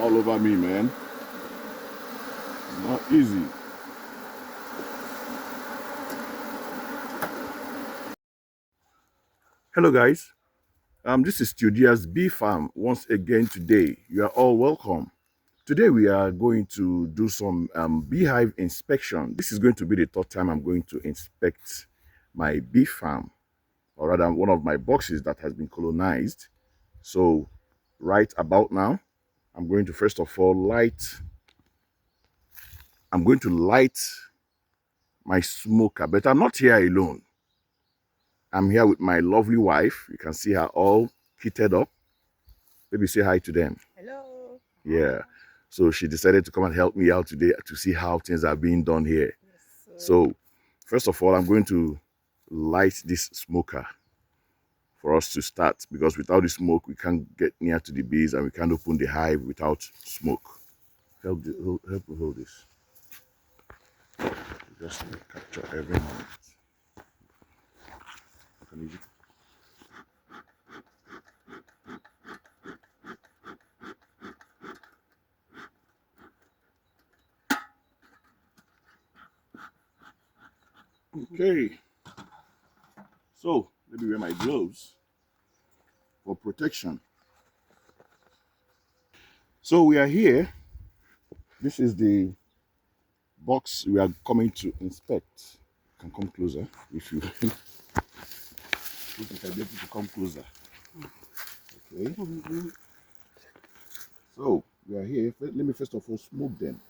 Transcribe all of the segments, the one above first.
all over me, man. Not easy. Hello guys, this is Theodiya's bee farm once again today. You are all welcome. Today we are going to do some beehive inspection. This is going to be the third time I'm going to inspect my bee farm, or rather one of my boxes that has been colonized. So right about now, I'm going to first of all light my smoker, but I'm not here alone. I'm here with my lovely wife. You can see her all kitted up. Maybe say hi to them. Hello. Yeah. So she decided to come and help me out today to see how things are being done here. Yes, So first of all, I'm going to light this smoker for us to start, because without the smoke, we can't get near to the bees and we can't open the hive without smoke. Help me hold this. Just capture every moment. Can you- Okay. So let me wear my gloves for protection. So we are here. This is the box we are coming to inspect. You can come closer if you think you can be able to come closer. Okay. So we are here. Let me first of all smoke them.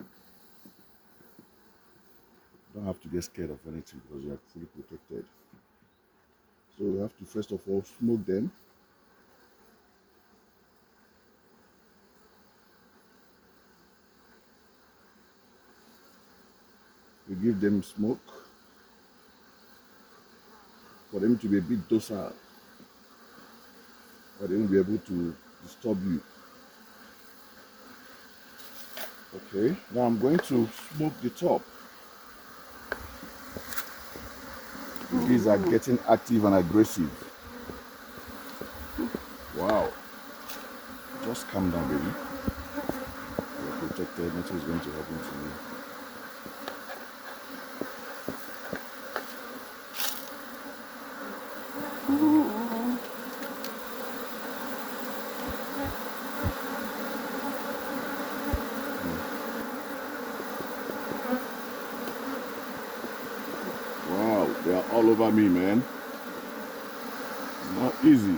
Don't have to get scared of anything because you are fully protected. So we have to first of all smoke them. We give them smoke for them to be a bit docile, but they won't be able to disturb you. Okay, now I'm going to smoke the top. The bees are getting active and aggressive. Wow. Just calm down, baby. You're protected. Nothing is going to happen to you. Wow, they are all over me, man. Not easy.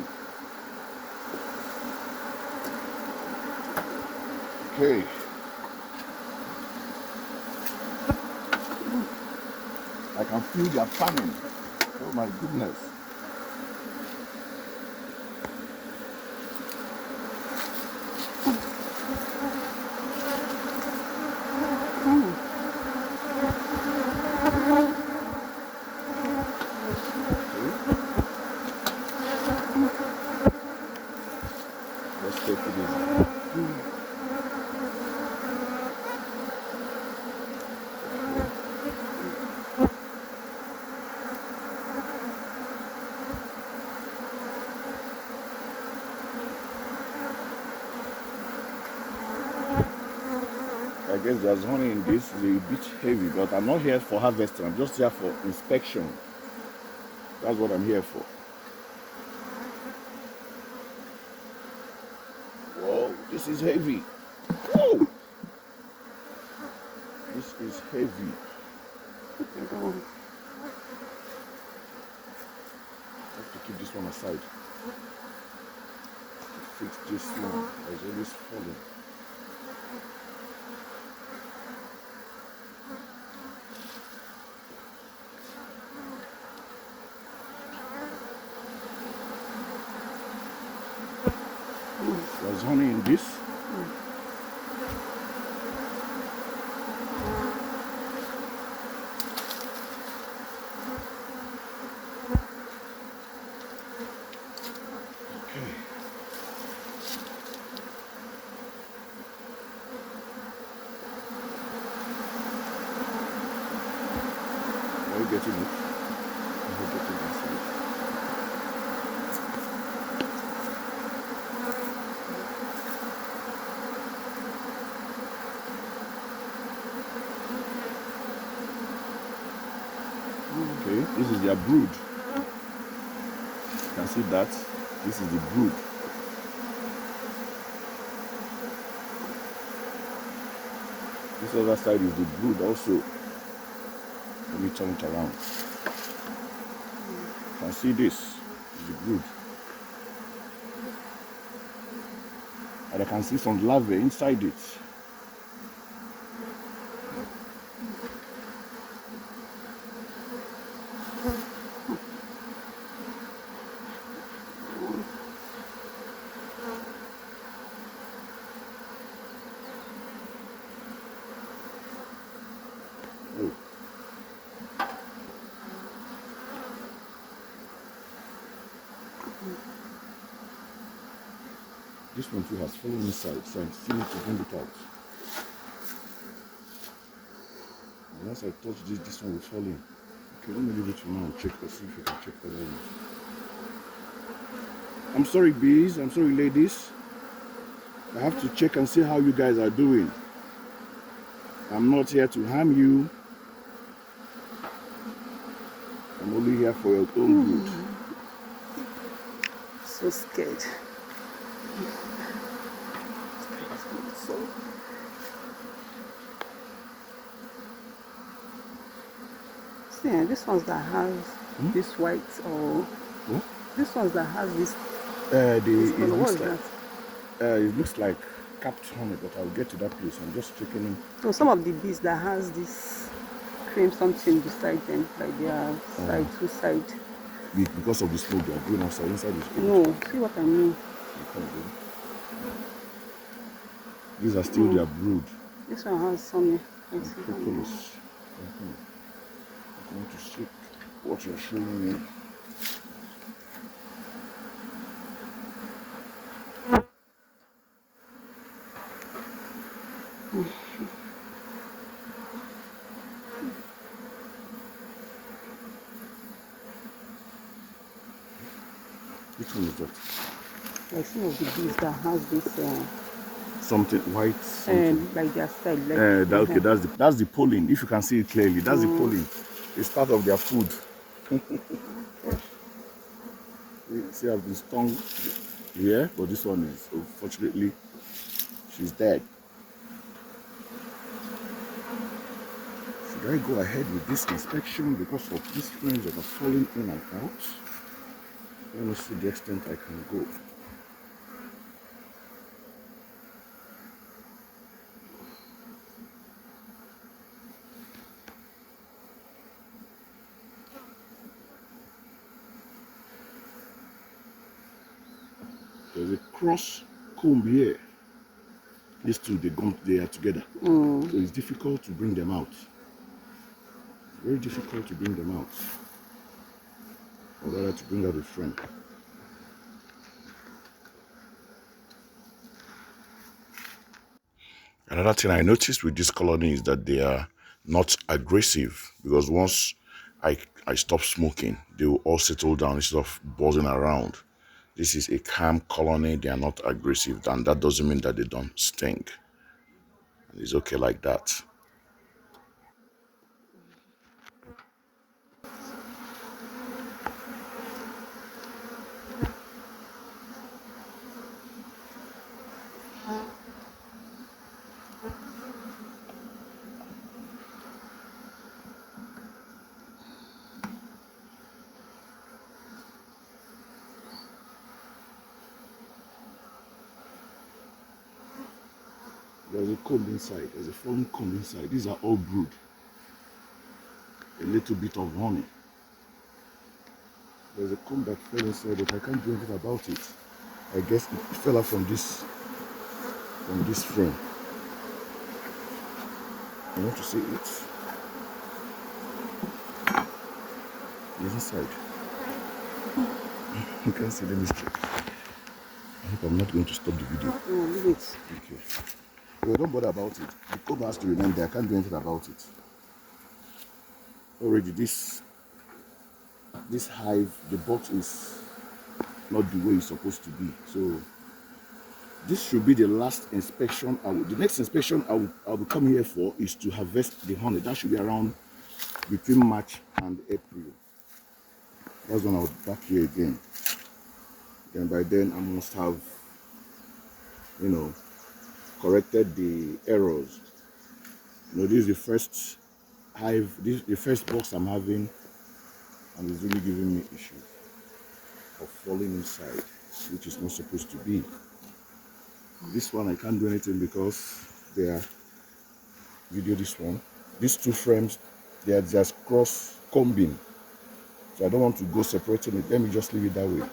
Okay. I can feel their fanning. Oh my goodness. Let's take it easy. I guess there's honey in this. It's a bit heavy, but I'm not here for harvesting. I'm just here for inspection. That's what I'm here for. Whoa, this is heavy. Whoa! This is heavy. I have to keep this one aside. To fix this one. It's always falling. There's honey in this. Okay. Are you getting it? Are you getting it? their brood. You can see that. This is the brood. This other side is the brood also. Let me turn it around. You can see this is the brood. And I can see some larvae inside it. Oh. This one too has fallen inside, so I still need to bring it out. And once I touch this one will fall in. Okay, let me leave it for now and check to see if you can check that out. I'm sorry, bees. I'm sorry, ladies. I have to check and see how you guys are doing. I'm not here to harm you. I'm only here for your own good. So scared. Yeah, this ones that has this white or this ones that has this. It looks like capped honey, but I'll get to that place. I'm just checking in. So some of the bees that has this cream something beside them, like their side, two side. Because of the smoke, they are going outside inside the smoke. No, see what I mean. These are still their brood. This one has some. Propolis. I'm going to check what you're showing me. Which one is that? Like some of the bees that has this something white, something. like their side. Like, okay, that's the pollen. If you can see it clearly, that's the pollen. It's part of their food. See, I've been stung here, but this one is, unfortunately, she's dead. Should I go ahead with this inspection because of these frames that are falling in and out? Let me see the extent I can go. There's a cross comb here. These two, they are together. So it's difficult to bring them out. Very difficult to bring them out. Or rather to bring out a frame. Another thing I noticed with this colony is that they are not aggressive, because once I stop smoking, they will all settle down instead of buzzing around. This is a calm colony. They are not aggressive, and that doesn't mean that they don't sting. And it's okay like that. There's a comb inside. There's a fallen comb inside. These are all brood. A little bit of honey. There's a comb that fell inside, but I can't do anything about it. I guess it fell out from this frame. I want to see it. It's inside. You can see. Let me check. I hope I'm not going to stop the video. No, leave it. Okay. Well, don't bother about it. The comb has to remain there. I can't do anything about it. Already, this hive, the box is not the way it's supposed to be. So this should be the last inspection. The next inspection I'll be coming here for is to harvest the honey. That should be around between March and April. That's when I was back here again. Then by then I must have, you know, corrected the errors. This is the first hive, this is the first box I'm having, and it's really giving me issues of falling inside, which is not supposed to be. This one I can't do anything because they are video this one. These two frames, they are just cross combing. So I don't want to go separating it. Let me just leave it that way.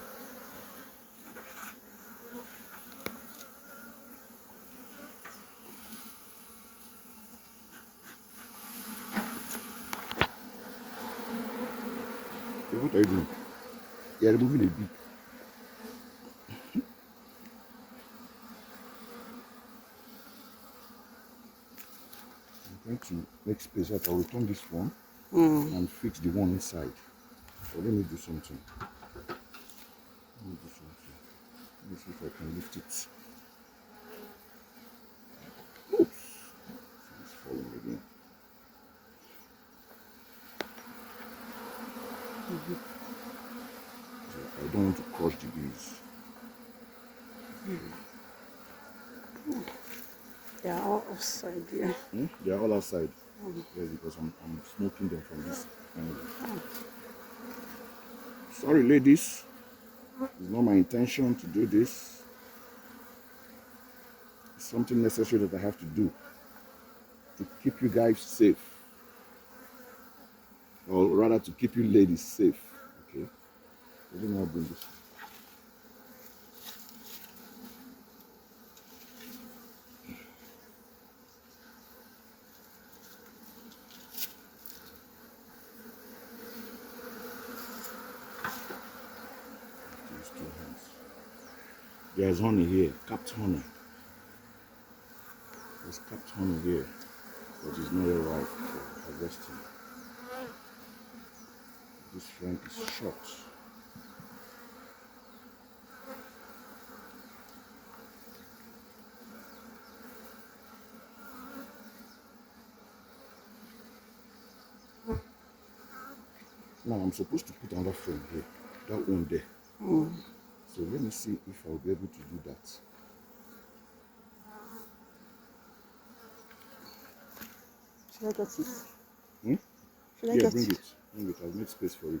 So what are you doing? You are removing a bee. I'm trying to make space so that I will turn this one and fix the one inside. So let me do something. Let me do something. Let me see if I can lift it. Oops. It's falling again. I don't want to crush the bees. They are all outside here. They are all outside. Yes, because I'm smoking them from this angle. Sorry, ladies. It's not my intention to do this. It's something necessary that I have to do to keep you guys safe. Or rather, to keep you ladies safe. Okay? Let me not bring this. These two hands. There's honey here, capped honey. There's capped honey here, but it's not yet ripe for harvesting. This frame is short. Now I'm supposed to put another frame here, that one there. So let me see if I'll be able to do that. Should I get it? Hmm? Should I Yeah, get bring it? it. Bring it. I've made space for it.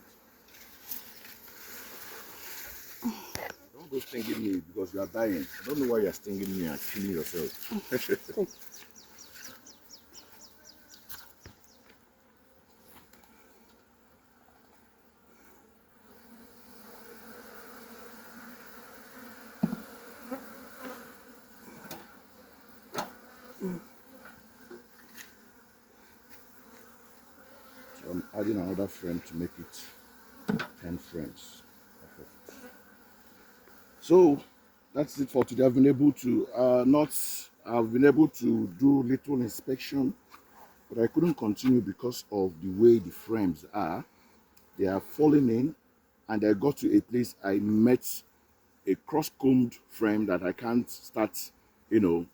Don't go stinging me because you are dying. I don't know why you are stinging me and killing yourself. Take it. So I'm adding another frame to make it 10 frames. So that's it for today. I've been able to I've been able to do little inspection, but I couldn't continue because of the way the frames are. They are falling in, and I got to a place I met a cross-combed frame that I can't start,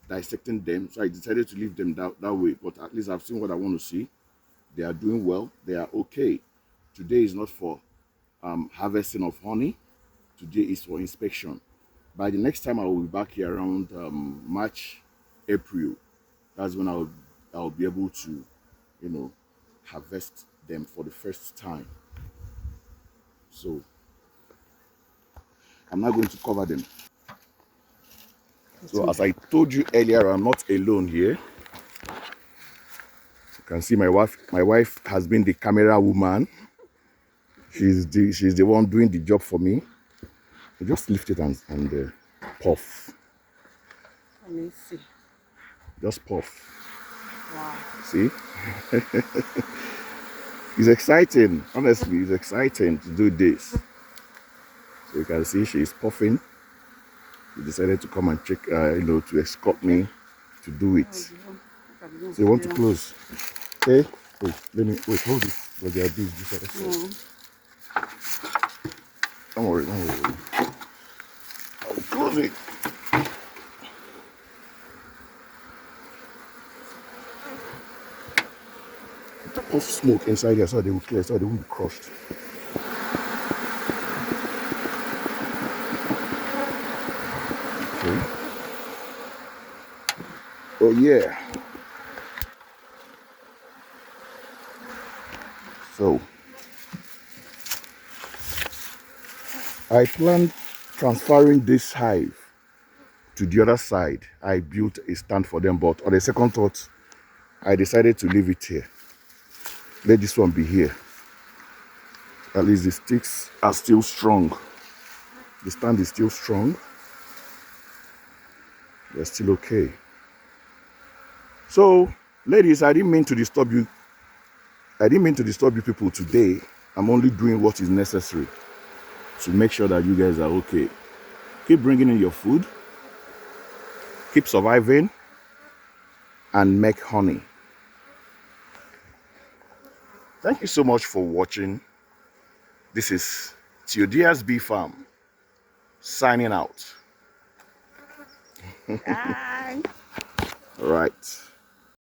dissecting them. So I decided to leave them that way. But at least I've seen what I want to see. They are doing well. They are okay. Today is not for harvesting of honey. Today is for inspection. By the next time I will be back here around March, April, that's when I'll be able to, harvest them for the first time. So I'm not going to cover them. So as I told you earlier, I'm not alone here. You can see my wife. My wife has been the camera woman. She's the one doing the job for me. You just lift it and puff. Let me see. Just puff. Wow. See? It's exciting. Honestly, it's exciting to do this. So you can see she's puffing. She decided to come and check, to escort me to do it. So you want to close? Okay. Wait, wait, hold it. But there are bees this other side. Don't worry. I'll close it. Puff smoke inside here so they will clear, so they won't be crushed. Oh yeah. So I planned transferring this hive to the other side. I built a stand for them, but on the second thought, I decided to leave it here. Let this one be here. At least the sticks are still strong. The stand is still strong. They're still okay. So, ladies, I didn't mean to disturb you. I didn't mean to disturb you people today. I'm only doing what is necessary to make sure that you guys are okay. Keep bringing in your food. Keep surviving. And make honey. Thank you so much for watching. This is Theodiya's Bee Farm signing out. Bye. All right.